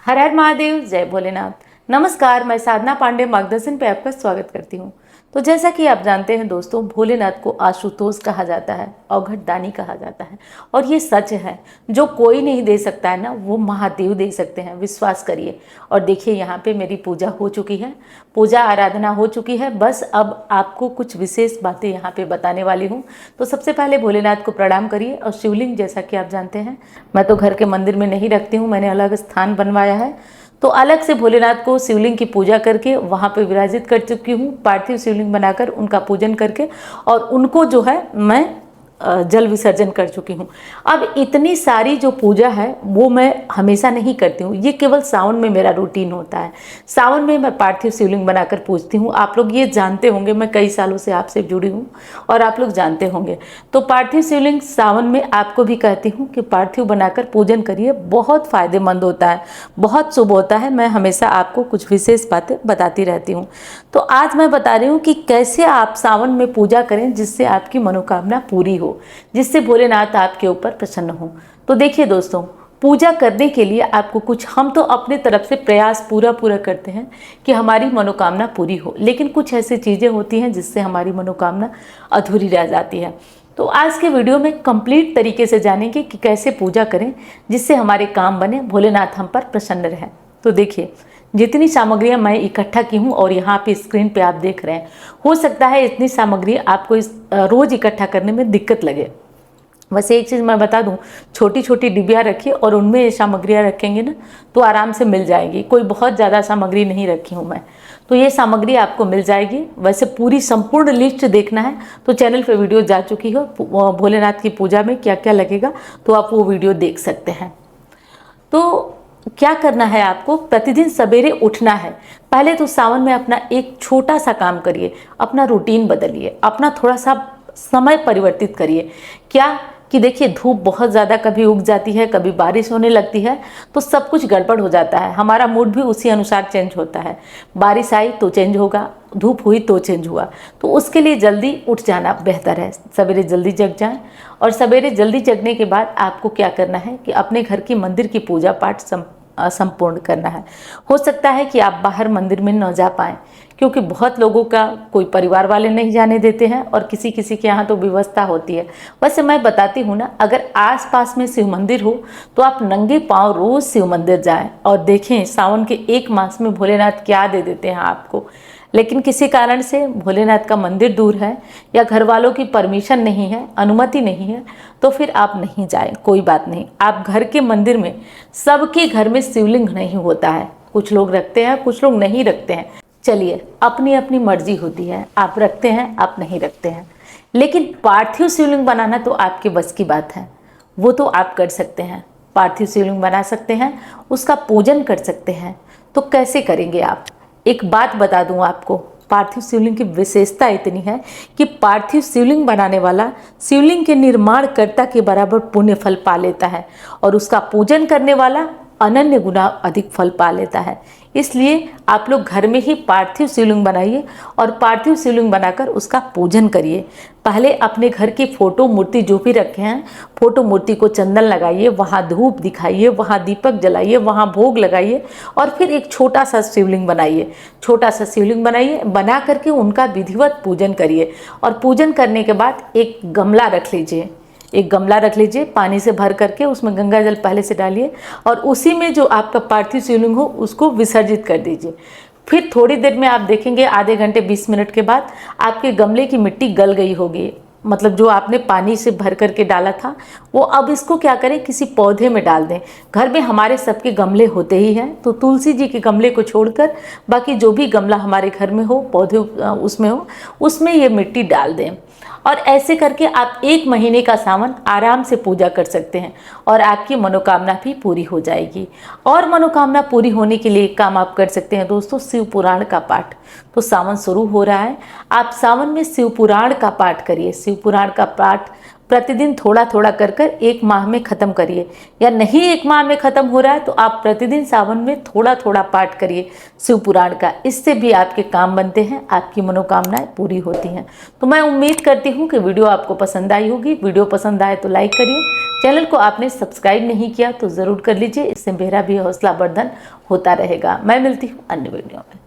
हर हर महादेव, जय भोलेनाथ। नमस्कार, मैं साधना पांडे मार्गदर्शन पे आपका स्वागत करती हूँ। तो जैसा कि आप जानते हैं दोस्तों, भोलेनाथ को आशुतोष कहा जाता है, अवघट दानी कहा जाता है। और ये सच है, जो कोई नहीं दे सकता है ना, वो महादेव दे सकते हैं, विश्वास करिए। और देखिए, यहाँ पे मेरी पूजा हो चुकी है, पूजा आराधना हो चुकी है। बस अब आपको कुछ विशेष बातें यहाँ पे बताने वाली हूँ। तो सबसे पहले भोलेनाथ को प्रणाम करिए। और शिवलिंग, जैसा कि आप जानते हैं, मैं तो घर के मंदिर में नहीं रखती हूँ, मैंने अलग स्थान बनवाया है। तो अलग से भोलेनाथ को शिवलिंग की पूजा करके वहाँ पे विराजित कर चुकी हूँ, पार्थिव शिवलिंग बनाकर उनका पूजन करके, और उनको जो है मैं जल विसर्जन कर चुकी हूँ। अब इतनी सारी जो पूजा है वो मैं हमेशा नहीं करती हूँ, ये केवल सावन में मेरा रूटीन होता है। सावन में मैं पार्थिव शिवलिंग बनाकर पूजती हूँ। आप लोग ये जानते होंगे, मैं कई सालों से आपसे जुड़ी हूँ और आप लोग जानते होंगे। तो पार्थिव शिवलिंग सावन में आपको भी कहती हूँ कि पार्थिव बनाकर पूजन करिए, बहुत फायदेमंद होता है, बहुत शुभ होता है। मैं हमेशा आपको कुछ विशेष बातें बताती रहती हूँ। तो आज मैं बता रही हूँ कि कैसे आप सावन में पूजा करें जिससे आपकी मनोकामना पूरी हो, जिससे भोलेनाथ आपके ऊपर प्रसन्न हो। तो देखिए दोस्तों, पूजा करने के लिए आपको कुछ, हम तो अपने तरफ से प्रयास पूरा करते हैं कि हमारी मनोकामना पूरी हो, लेकिन कुछ ऐसी चीज़ें होती हैं जिससे हमारी मनोकामना अधूरी रह जाती है। तो आज के वीडियो में कंप्लीट तरीके से जानेंगे कि कैसे पूजा करें जिससे हमारे काम बने, भोलेनाथ हम पर प्रसन्न रहें। तो देखिए, जितनी सामग्रियां मैं इकट्ठा की हूं और यहाँ पे स्क्रीन पे आप देख रहे हैं, हो सकता है इतनी सामग्री आपको रोज इकट्ठा करने में दिक्कत लगे। वैसे एक चीज़ मैं बता दूं, छोटी छोटी डिबिया रखिए और उनमें ये सामग्रियाँ रखेंगे ना तो आराम से मिल जाएगी। कोई बहुत ज़्यादा सामग्री नहीं रखी हूँ मैं, तो ये सामग्री आपको मिल जाएगी। वैसे पूरी संपूर्ण लिस्ट देखना है तो चैनल पे वीडियो जा चुकी हो, भोलेनाथ की पूजा में क्या क्या लगेगा, तो आप वो वीडियो देख सकते हैं। तो क्या करना है आपको, प्रतिदिन सवेरे उठना है। पहले तो सावन में अपना एक छोटा सा काम करिए, अपना रूटीन बदलिए, अपना थोड़ा सा समय परिवर्तित करिए। क्या कि देखिए, धूप बहुत ज़्यादा कभी उग जाती है, कभी बारिश होने लगती है, तो सब कुछ गड़बड़ हो जाता है। हमारा मूड भी उसी अनुसार चेंज होता है। बारिश आई तो चेंज होगा, धूप हुई तो चेंज हुआ। तो उसके लिए जल्दी उठ जाना बेहतर है, सवेरे जल्दी जग जाएं। और सवेरे जल्दी जगने के बाद आपको क्या करना है कि अपने घर की मंदिर की पूजा पाठ संपूर्ण करना है। हो सकता है कि आप बाहर मंदिर में न जा पाएँ, क्योंकि बहुत लोगों का कोई परिवार वाले नहीं जाने देते हैं और किसी किसी के यहाँ तो व्यवस्था होती है। वैसे मैं बताती हूँ ना, अगर आसपास में शिव मंदिर हो तो आप नंगे पांव रोज शिव मंदिर जाएं और देखें सावन के एक मास में भोलेनाथ क्या दे देते हैं आपको। लेकिन किसी कारण से भोलेनाथ का मंदिर दूर है या घर वालों की परमिशन नहीं है, अनुमति नहीं है, तो फिर आप नहीं जाएं, कोई बात नहीं। आप घर के मंदिर में, सबके घर में शिवलिंग नहीं होता है, कुछ लोग रखते हैं, कुछ लोग नहीं रखते हैं। चलिए, अपनी अपनी मर्जी होती है, आप रखते हैं, आप नहीं रखते हैं। लेकिन पार्थिव शिवलिंग बनाना तो आपके बस की बात है, वो तो आप कर सकते हैं। पार्थिव शिवलिंग बना सकते हैं, उसका पूजन कर सकते हैं। तो कैसे करेंगे आप, एक बात बता दूं आपको, पार्थिव शिवलिंग की विशेषता इतनी है कि पार्थिव शिवलिंग बनाने वाला शिवलिंग के निर्माणकर्ता के बराबर पुण्य फल पा लेता है, और उसका पूजन करने वाला अनन्य गुना अधिक फल पा लेता है। इसलिए आप लोग घर में ही पार्थिव शिवलिंग बनाइए और पार्थिव शिवलिंग बनाकर उसका पूजन करिए। पहले अपने घर की फोटो मूर्ति जो भी रखे हैं, फोटो मूर्ति को चंदन लगाइए, वहाँ धूप दिखाइए, वहाँ दीपक जलाइए, वहाँ भोग लगाइए, और फिर एक छोटा सा शिवलिंग बनाइए। छोटा सा शिवलिंग बनाइए, बना करके उनका विधिवत पूजन करिए। और पूजन करने के बाद एक गमला रख लीजिए, एक गमला रख लीजिए, पानी से भर करके उसमें गंगा जल पहले से डालिए, और उसी में जो आपका पार्थिव शिवलिंग हो उसको विसर्जित कर दीजिए। फिर थोड़ी देर में आप देखेंगे, आधे घंटे 20 मिनट के बाद आपके गमले की मिट्टी गल गई होगी, मतलब जो आपने पानी से भर करके डाला था वो। अब इसको क्या करें, किसी पौधे में डाल दें। घर में हमारे सबके गमले होते ही हैं, तो तुलसी जी के गमले को छोड़कर बाकी जो भी गमला हमारे घर में हो, पौधे उसमें हो, उसमें ये मिट्टी डाल दें। और ऐसे करके आप 1 महीने का सावन आराम से पूजा कर सकते हैं और आपकी मनोकामना भी पूरी हो जाएगी। और मनोकामना पूरी होने के लिए एक काम आप कर सकते हैं दोस्तों, शिव पुराण का पाठ। तो सावन शुरू हो रहा है, आप सावन में शिव पुराण का पाठ करिए। शिव पुराण का पाठ प्रतिदिन थोड़ा थोड़ा कर कर 1 माह में ख़त्म करिए, या नहीं 1 माह में ख़त्म हो रहा है तो आप प्रतिदिन सावन में थोड़ा थोड़ा पाठ करिए शिव पुराण का। इससे भी आपके काम बनते हैं, आपकी मनोकामनाएं पूरी होती हैं। तो मैं उम्मीद करती हूँ कि वीडियो आपको पसंद आई होगी। वीडियो पसंद आए तो लाइक करिए, चैनल को आपने सब्सक्राइब नहीं किया तो ज़रूर कर लीजिए, इससे मेरा भी हौसला वर्धन होता रहेगा। मैं मिलती हूँ अन्य वीडियो में।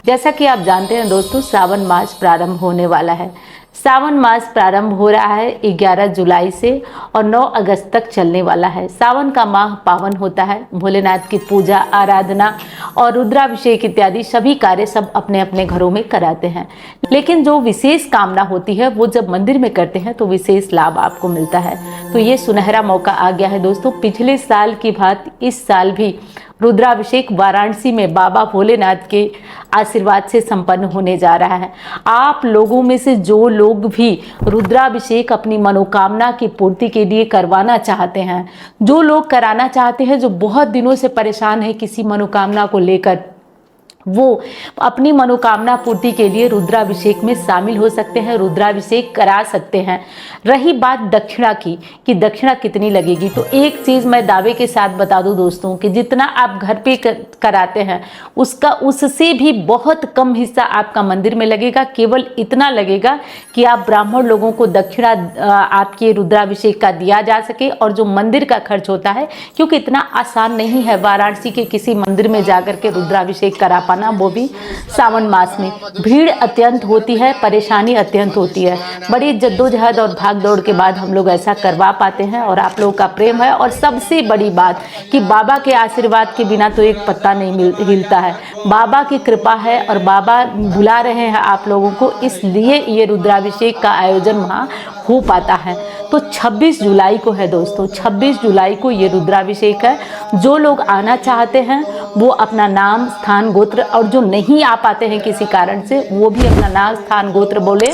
जैसा कि आप जानते हैं दोस्तों, सावन मास प्रारंभ होने वाला है। सावन मास प्रारंभ हो रहा है 11 जुलाई से और 9 अगस्त तक चलने वाला है। सावन का माह पावन होता है। भोलेनाथ की पूजा, आराधना और रुद्राभिषेक इत्यादि सभी कार्य सब अपने अपने घरों में कराते हैं, लेकिन जो विशेष कामना होती है वो जब मंदिर में करते हैं तो विशेष लाभ आपको मिलता है। तो ये सुनहरा मौका आ गया है दोस्तों। पिछले साल की भांति इस साल भी रुद्राभिषेक वाराणसी में बाबा भोलेनाथ के आशीर्वाद से संपन्न होने जा रहा है। आप लोगों में से जो लोग भी रुद्राभिषेक अपनी मनोकामना की पूर्ति के लिए करवाना चाहते हैं, जो लोग कराना चाहते हैं, जो बहुत दिनों से परेशान है किसी मनोकामना को लेकर, वो अपनी मनोकामना पूर्ति के लिए रुद्राभिषेक में शामिल हो सकते हैं, रुद्राभिषेक करा सकते हैं। रही बात दक्षिणा की कि दक्षिणा कितनी लगेगी, तो एक चीज़ मैं दावे के साथ बता दूं दोस्तों कि जितना आप घर पे कराते हैं उससे भी बहुत कम हिस्सा आपका मंदिर में लगेगा। केवल इतना लगेगा कि आप ब्राह्मण लोगों को दक्षिणा आपके रुद्राभिषेक का दिया जा सके, और जो मंदिर का खर्च होता है, क्योंकि इतना आसान नहीं है वाराणसी के किसी मंदिर में जाकर के रुद्राभिषेक करा पाना, वो भी सावन मास में। भीड़ अत्यंत होती है, परेशानी अत्यंत होती है। बड़ी जद्दोजहद और भाग दौड़ के बाद हम लोग ऐसा करवा पाते हैं, और आप लोगों का प्रेम है। और सबसे बड़ी बात कि बाबा के आशीर्वाद के बिना तो एक पत्ता नहीं हिलता है। बाबा की कृपा है और बाबा बुला रहे हैं आप लोगों को, इसलिए ये रुद्राभिषेक का आयोजन वहाँ हो पाता है। तो 26 जुलाई को है दोस्तों, 26 जुलाई को ये रुद्राभिषेक है। जो लोग आना चाहते हैं वो अपना नाम, स्थान, गोत्र, और जो नहीं आ पाते हैं किसी कारण से, वो भी अपना नाम, स्थान, गोत्र बोले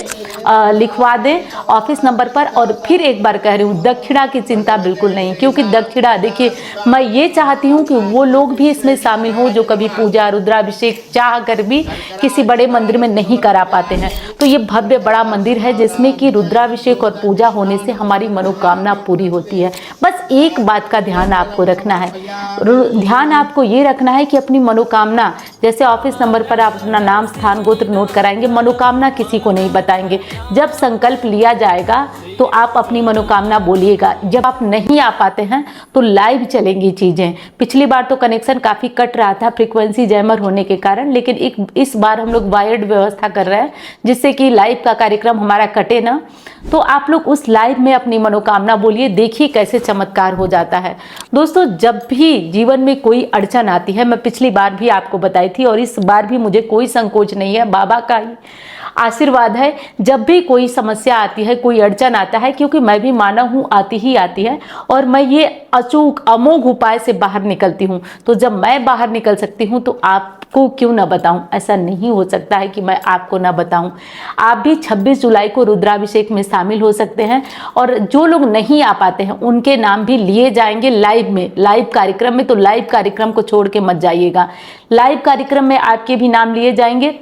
लिखवा दें ऑफिस नंबर पर। और फिर एक बार कह रही हूँ, दक्षिणा की चिंता बिल्कुल नहीं, क्योंकि दक्षिणा देखिए, मैं ये चाहती हूँ कि वो लोग भी इसमें शामिल हों जो कभी पूजा रुद्राभिषेक चाह कर भी किसी बड़े मंदिर में नहीं करा पाते हैं। तो ये भव्य बड़ा मंदिर है जिसमें कि रुद्राभिषेक और पूजा होने से हमारी मनोकामना पूरी होती है। बस एक बात का ध्यान आपको रखना है, ध्यान आपको ये रखना है कि अपनी मनोकामना, जैसे ऑफिस नंबर पर आप अपना नाम, स्थान, गोत्र नोट कराएंगे, मनोकामना किसी को नहीं बताएंगे। जब संकल्प लिया जाएगा तो आप अपनी मनोकामना बोलिएगा। जब आप नहीं आ पाते हैं तो लाइव चलेंगी चीज़ें। पिछली बार तो कनेक्शन काफ़ी कट रहा था फ्रीक्वेंसी जैमर होने के कारण, लेकिन इस बार हम लोग वायर्ड व्यवस्था कर रहे हैं जिससे कि लाइव का कार्यक्रम हमारा कटे ना। तो आप लोग उस लाइव में अपनी मनोकामना बोलिए, देखिए कैसे चमत्कार हो जाता है। दोस्तों, जब भी जीवन में कोई अड़चन आती है, मैं पिछली बार भी आपको बताई थी और इस बार भी मुझे कोई संकोच नहीं है, बाबा का ही आशीर्वाद है। जब भी कोई समस्या आती है, कोई अड़चन आता है, क्योंकि मैं भी मानव हूँ, आती ही आती है, और मैं ये अचूक अमोघ उपाय से बाहर निकलती हूँ। तो जब मैं बाहर निकल सकती हूँ तो आपको क्यों ना बताऊं? ऐसा नहीं हो सकता है कि मैं आपको ना बताऊं। आप भी 26 जुलाई को रुद्राभिषेक में शामिल हो सकते हैं, और जो लोग नहीं आ पाते हैं उनके नाम भी लिए जाएंगे लाइव में, लाइव कार्यक्रम में। तो लाइव कार्यक्रम को छोड़ के मत जाइएगा, लाइव कार्यक्रम में आपके भी नाम लिए जाएंगे।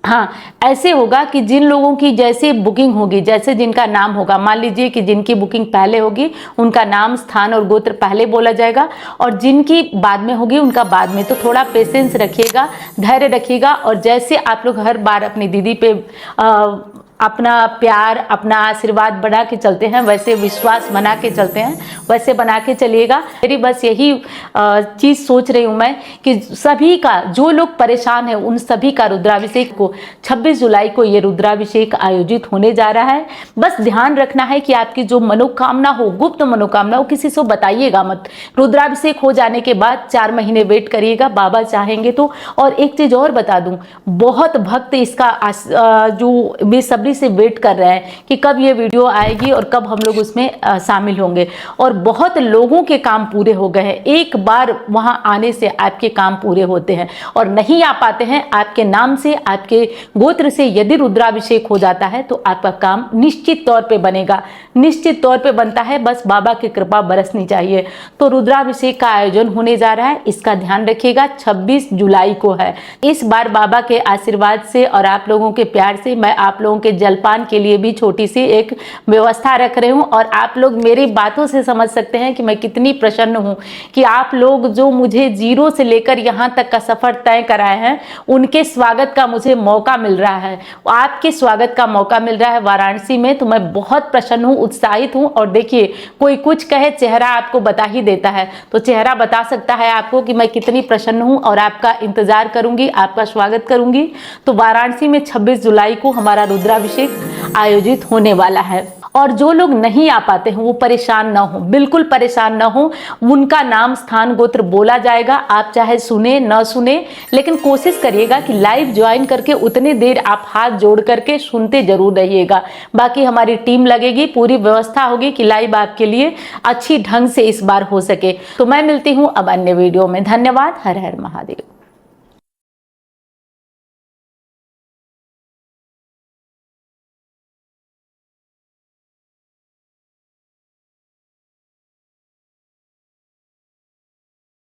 हाँ, ऐसे होगा कि जिन लोगों की जैसे बुकिंग होगी, जैसे जिनका नाम होगा, मान लीजिए कि जिनकी बुकिंग पहले होगी उनका नाम, स्थान और गोत्र पहले बोला जाएगा, और जिनकी बाद में होगी उनका बाद में। तो थोड़ा पेशेंस रखिएगा, धैर्य रखिएगा, और जैसे आप लोग हर बार अपनी दीदी पे अपना प्यार, अपना आशीर्वाद बना के चलते हैं, वैसे विश्वास बना के चलते हैं, वैसे बना के चलिएगा। मेरी बस यही चीज़ सोच रही हूँ मैं कि सभी का, जो लोग परेशान हैं उन सभी का रुद्राभिषेक को 26 जुलाई को ये रुद्राभिषेक आयोजित होने जा रहा है। बस ध्यान रखना है कि आपकी जो मनोकामना हो, गुप्त मनोकामना हो, किसी से बताइएगा मत। रुद्राभिषेक हो जाने के बाद 4 महीने वेट करिएगा, बाबा चाहेंगे तो। और एक चीज़ और बता दूँ, बहुत भक्त इसका जो बेसब्री बेसब्री से वेट कर रहे हैं कि कब ये वीडियो आएगी और कब हम लोग उसमें शामिल होंगे। और बहुत लोगों के काम पूरे हो गए हैं, एक बार वहां आने से आपके काम पूरे होते हैं। और नहीं आ पाते हैं, आपके नाम से, आपके गोत्र से यदि रुद्राभिषेक हो जाता है तो आपका काम निश्चित तौर पे बनेगा, निश्चित तौर पे बनता है, बस बाबा की कृपा बरसनी चाहिए। तो रुद्राभिषेक का आयोजन होने जा रहा है, इसका ध्यान रखिएगा, 26 जुलाई को है। इस बार बाबा के आशीर्वाद से और आप लोगों के प्यार से मैं आप लोगों के जलपान के लिए भी छोटी सी एक व्यवस्था रख रही हूँ। और आप लोग मेरी बातों से समझ सकते हैं कि मैं कितनी प्रसन्न हूँ कि आप लोग जो मुझे जीरो से लेकर यहाँ तक का सफर तय कराए हैं, उनके स्वागत का मुझे मौका मिल रहा है, आपके स्वागत का मौका मिल रहा है वाराणसी में। तो मैं बहुत प्रसन्न हूँ, उत्साहित हूँ। और देखिए, कोई कुछ कहे, चेहरा आपको बता ही देता है, तो चेहरा बता सकता है आपको कि मैं कितनी प्रसन्न हूँ और आपका इंतजार करूंगी, आपका स्वागत करूंगी। तो वाराणसी में 26 जुलाई को हमारा रुद्राभिषेक आयोजित होने वाला है। और जो लोग नहीं आ पाते हैं वो परेशान ना हो, बिल्कुल परेशान ना हो, उनका नाम, स्थान, गोत्र बोला जाएगा। आप चाहे सुने न सुने, लेकिन कोशिश करिएगा कि लाइव ज्वाइन करके उतने देर आप हाथ जोड़ करके सुनते जरूर रहिएगा। बाकी हमारी टीम लगेगी, पूरी व्यवस्था होगी कि लाइव आपके लिए अच्छी ढंग से इस बार हो सके। तो मैं मिलती हूँ अब अन्य वीडियो में। धन्यवाद। हर हर महादेव।